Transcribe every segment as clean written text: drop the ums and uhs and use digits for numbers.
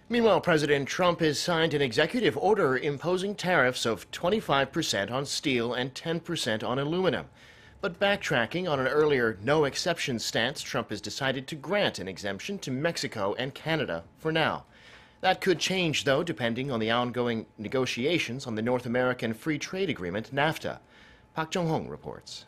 Meanwhile, President Trump has signed an executive order imposing tariffs of 25% on steel and 10% on aluminum. But backtracking on an earlier no-exception stance, Trump has decided to grant an exemption to Mexico and Canada for now. That could change, though, depending on the ongoing negotiations on the North American Free Trade Agreement, NAFTA. Jong-hong reports.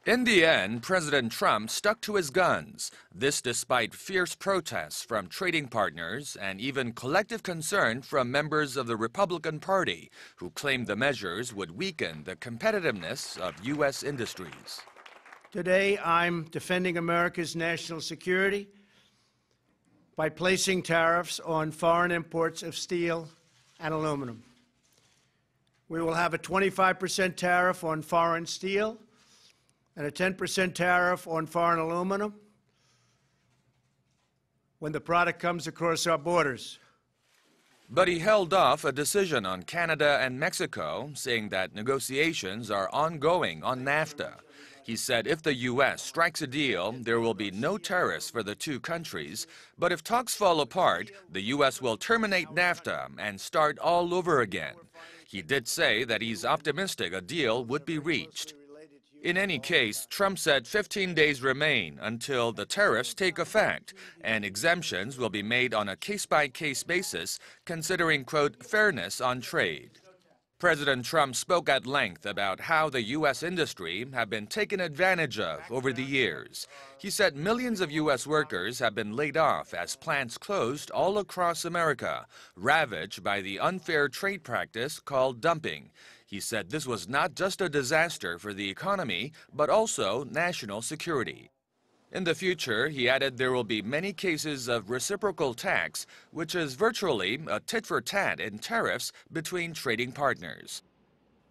In the end, President Trump stuck to his guns, this despite fierce protests from trading partners and even collective concern from members of the Republican Party, who claimed the measures would weaken the competitiveness of U.S. industries. Today, I'm defending America's national security by placing tariffs on foreign imports of steel and aluminum. We will have a 25% tariff on foreign steel and a 10% tariff on foreign aluminum when the product comes across our borders. But he held off a decision on Canada and Mexico, saying that negotiations are ongoing on NAFTA. He said if the U.S. strikes a deal, there will be no tariffs for the two countries. But if talks fall apart, the U.S. will terminate NAFTA and start all over again. He did say that he's optimistic a deal would be reached. In any case, Trump said 15 days remain until the tariffs take effect, and exemptions will be made on a case-by-case basis, considering, quote, fairness on trade. President Trump spoke at length about how the U.S. industry have been taken advantage of over the years. He said millions of U.S. workers have been laid off as plants closed all across America, ravaged by the unfair trade practice called dumping. He said this was not just a disaster for the economy, but also national security. In the future, he added there will be many cases of reciprocal tax, which is virtually a tit-for-tat in tariffs between trading partners.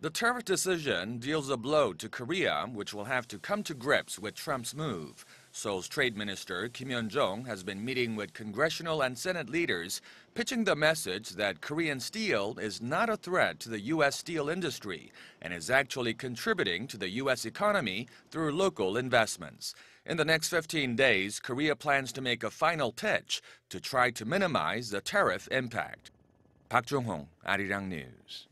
The tariff decision deals a blow to Korea, which will have to come to grips with Trump's move. Seoul's Trade Minister Kim Jong has been meeting with congressional and Senate leaders, pitching the message that Korean steel is not a threat to the U.S. steel industry and is actually contributing to the U.S. economy through local investments. In the next 15 days, Korea plans to make a final pitch to try to minimize the tariff impact. Jong-hong, Arirang News.